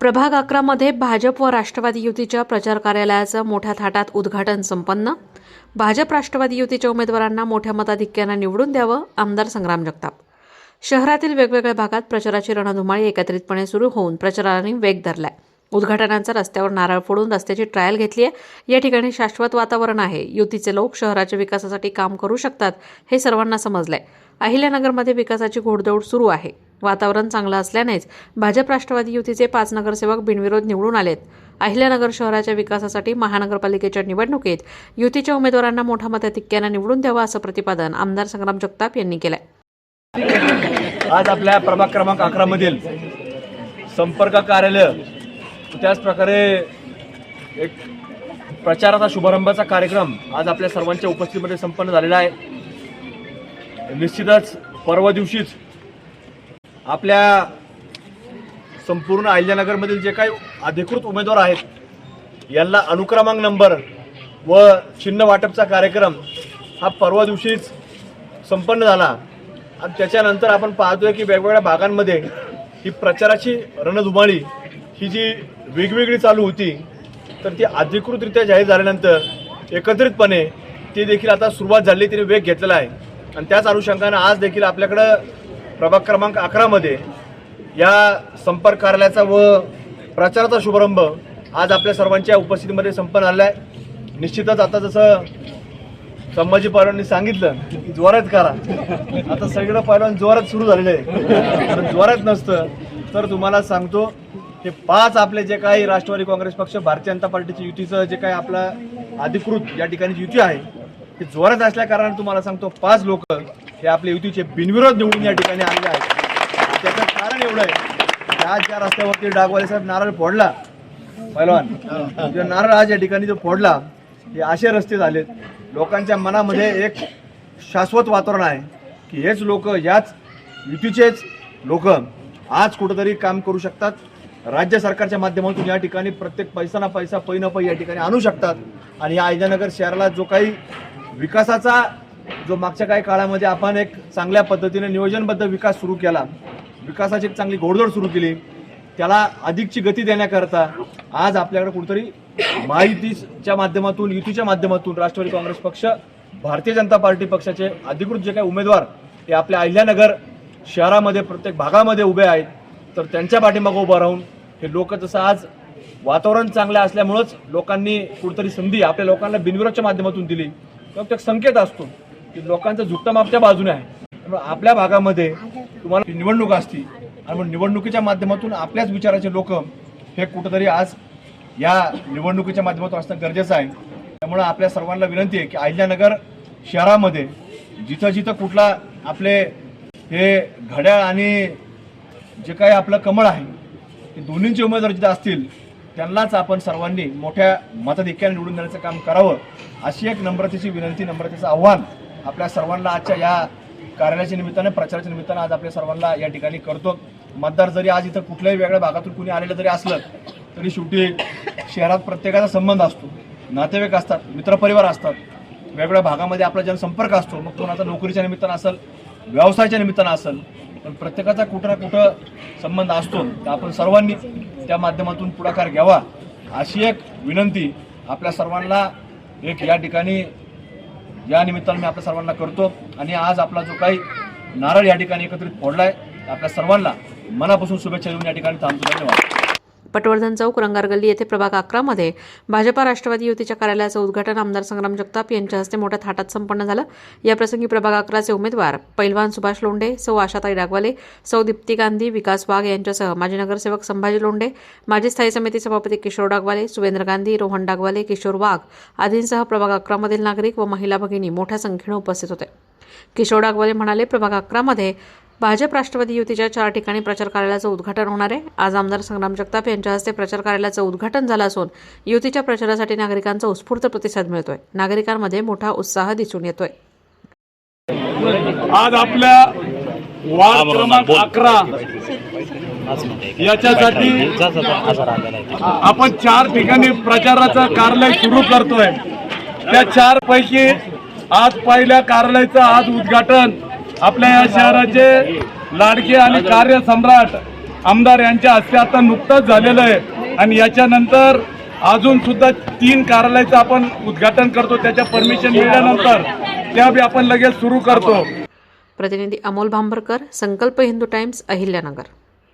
प्रभाग 11 मध्ये भाजप व राष्ट्रवादी युतीच्या प्रचार कार्यालयाचं मोठ्या थाटात उद्घाटन संपन्न। भाजप राष्ट्रवादी युतीच्या उमेदवारांना मोठ्या मताधिक्याने निवडून द्यावं, आमदार संग्राम जगताप। शहरातील वेगवेगळ्या भागात प्रचाराची रणधुमाळी एकत्रितपणे सुरू होऊन प्रचाराने वेग धरलाय। उद्घाटनाचा रस्त्यावर नारळ फोडून रस्त्याची ट्रायल घेतली आहे। या ठिकाणी शाश्वत वातावरण आहे। युतीचे लोक शहराच्या विकासासाठी काम करू शकतात हे सर्वांना समजलंय। अहिल्यानगरमध्ये विकासाची घोडदौड सुरू आहे। वातावरण चांगलं असल्यानेच भाजप राष्ट्रवादी युतीचे 5 नगरसेवक बिनविरोध निवडून आलेत। अहिल्यानगर शहराच्या विकासासाठी महानगरपालिकेच्या निवडणुकीत युतीच्या उमेदवारांना मोठ्या मताधिक्याने निवडून द्यावा असं प्रतिपादन आमदार संग्राम जगताप यांनी केलंय। आज आपल्या प्रभाग क्रमांक 11 मधील संपर्क कार्यालय त्याच प्रकारे एक प्रचाराचा शुभारंभाचा कार्यक्रम आज आपल्या सर्वांच्या उपस्थितीमध्ये संपन्न झालेला आहे। निश्चितच परवा दिवशीच आपल्या संपूर्ण अहिल्यानगरमधील जे काही अधिकृत उमेदवार आहेत यांना अनुक्रमांक नंबर व चिन्ह वाटपचा कार्यक्रम हा परवा दिवशीच संपन्न झाला आणि त्याच्यानंतर आपण पाहतोय की वेगवेगळ्या भागांमध्ये ही प्रचाराची रणधुमाळी ही जी वेगवेगळी चालू होती तर ती अधिकृतरित्या जाहीर झाल्यानंतर एकत्रितपणे ती देखील आता सुरुवात झाली, तिने वेग घेतलेला आहे। आणि त्याच अनुषंगाने आज देखील आपल्याकडं प्रभाग क्रमांक 11 मध्ये या संपर्क कार्यालयाचा व प्रचाराचा शुभारंभ आज आपल्या सर्वांच्या उपस्थितीमध्ये संपन्न झाला आहे। निश्चितच आता जसं संभाजी पवारांनी सांगितलं की जोरात करा, आता सगळं पहिलवान जोरात सुरू झालेलं आहे। जोरात नसतं तर तुम्हाला सांगतो हे 5 आपले जे काही राष्ट्रवादी काँग्रेस पक्ष, भारतीय जनता पार्टीची युतीचं जे काही आपला अधिकृत या ठिकाणी युती आहे ते जोरात असल्या कारणाने तुम्हाला सांगतो 5 लोक हे आपल्या युतीचे बिनविरोध निवडून या ठिकाणी आलेले आहेत। त्याचं कारण एवढं आहे की आज ज्या रस्त्यावरती डागवाले साहेब नारळ फोडला पहिलवान, नारळ आज या ठिकाणी जो फोडला हे असे रस्ते झालेत, लोकांच्या मनामध्ये एक शाश्वत वातावरण आहे की हेच लोक, याच युतीचेच लोक आज कुठंतरी काम करू शकतात। राज्य सरकारच्या माध्यमातून या ठिकाणी प्रत्येक पैसा ना पैसा, पै ना पै या ठिकाणी आणू शकतात। आणि या अहिल्यानगर शहराला जो काही विकासाचा जो मागच्या काही काळामध्ये आपण एक चांगल्या पद्धतीने नियोजनबद्ध विकास सुरू केला, विकासाची एक चांगली घोडदौड सुरू केली, त्याला अधिकची गती देण्याकरता आज आपल्याकडे कुठेतरी महायुतीच्या माध्यमातून, युतीच्या माध्यमातून राष्ट्रवादी काँग्रेस पक्ष, भारतीय जनता पार्टी पक्षाचे अधिकृत जे काही उमेदवार हे आपल्या अहिल्यानगर शहरामध्ये प्रत्येक भागामध्ये उभे आहेत। तर त्यांच्या पाठीमागे उभं राहून हे लोक, जसं आज वातावरण चांगलं असल्यामुळंच लोकांनी कुठेतरी संधी आपल्या लोकांना बिनविरोधच्या माध्यमातून दिली, तर एक संकेत असतो की लोकांचं झुकतं आपल्या बाजूने आहे। त्यामुळे आपल्या भागामध्ये तुम्हाला निवडणूक असती आणि मग निवडणुकीच्या माध्यमातून आपल्याच विचाराचे लोक हे कुठेतरी आज या निवडणुकीच्या माध्यमातून असणं गरजेचं आहे। त्यामुळे आपल्या सर्वांना विनंती आहे की अहिल्यानगर शहरामध्ये जिथं जिथं कुठला आपले हे घड्याळ आणि जे काही आपलं कमळ आहे ते दोन्हींचे उमेदवार जिथं असतील त्यांनाच आपण सर्वांनी मोठ्या मताधिक्याने निवडून देण्याचं काम करावं, अशी एक नम्रतेची विनंती, नम्रतेचं आव्हान आपल्या सर्वांना आजच्या या कार्यालयाच्या निमित्ताने, प्रचाराच्या निमित्ताने आज आपल्या सर्वांना या ठिकाणी करतो। मतदार जरी आज इथं कुठल्याही वेगळ्या भागातून कुणी आलेलं जरी असलं तरी शेवटी शहरात प्रत्येकाचा संबंध असतो, नातेवाईक असतात, मित्रपरिवार असतात, वेगवेगळ्या भागामध्ये आपला जनसंपर्क असतो, मग कोणाचा नोकरीच्या निमित्तानं असेल, व्यवसायाच्या निमित्तानं असेल, पण प्रत्येकाचा कुठं ना कुठं संबंध असतो। तर आपण सर्वांनी त्या माध्यमातून पुढाकार घ्यावा, अशी एक विनंती आपल्या सर्वांना एक या ठिकाणी या निमित्तानं मी आपल्या सर्वांना करतो। आणि आज आपला जो काही नारळ या ठिकाणी एकत्रित फोडलाय, आपल्या सर्वांना मनापासून शुभेच्छा देऊन या ठिकाणी थांबतो। धन्यवाद। पटवर्धन चौक, रंगार गल्ली येथे प्रभाग 11 मध्ये भाजपा राष्ट्रवादी युतीच्या कार्यालयाचं उद्घाटन आमदार संग्राम जगताप यांच्या हस्ते मोठ्या थाटात संपन्न झालं। या प्रसंगी प्रभाग 11चे उमेदवार पैलवान सुभाष लोंढे, सौ आशाताई डागवाले, सौ दीप्ती गांधी, विकास वाघ यांच्यासह माजी नगरसेवक संभाजी लोंढे, माजी स्थायी समिती सभापती किशोर डागवाले, सुवेंद्र गांधी, रोहन डागवाले, किशोर वाघ आदींसह प्रभाग 11 मधील नागरिक व महिला भगिनी मोठ्या संख्येने उपस्थित होते। किशोर डागवाले म्हणाले, प्रभाग 11 मध्ये भाजप राष्ट्रवादी युतीच्या 4 ठिकाणी प्रचार कार्यालयाचं उद्घाटन होणार आहे। आज आमदार संग्राम जगताप यांच्या हस्ते प्रचार कार्यालयाचं उद्घाटन झालं असून युतीच्या प्रचारासाठी नागरिकांचा उत्स्फूर्त प्रतिसाद मिळतोय। नागरिकांमध्ये मोठा उत्साह दिसून येतोय। आज आपल्या वार्ड क्रमांक 11 याच्यासाठी आपण 4 ठिकाणी प्रचाराचं कार्यालय सुरू करतोय। त्या 4 पैकी आज पहिल्या कार्यालयाचं आज उद्घाटन आपल्या या शहराचे लाडके आणि कार्यसम्राट आमदार यांच्या हस्ते आता नुकतंच झालेलं आहे आणि याच्यानंतर अजून सुद्धा 3 कार्यालयाचं आपण उद्घाटन करतो. त्याच्या परमिशन मिळाल्यानंतर त्या बी आपण लगेच सुरू करतो. प्रतिनिधी अमोल भांबरकर, संकल्प हिंदू टाइम्स, अहिल्यानगर.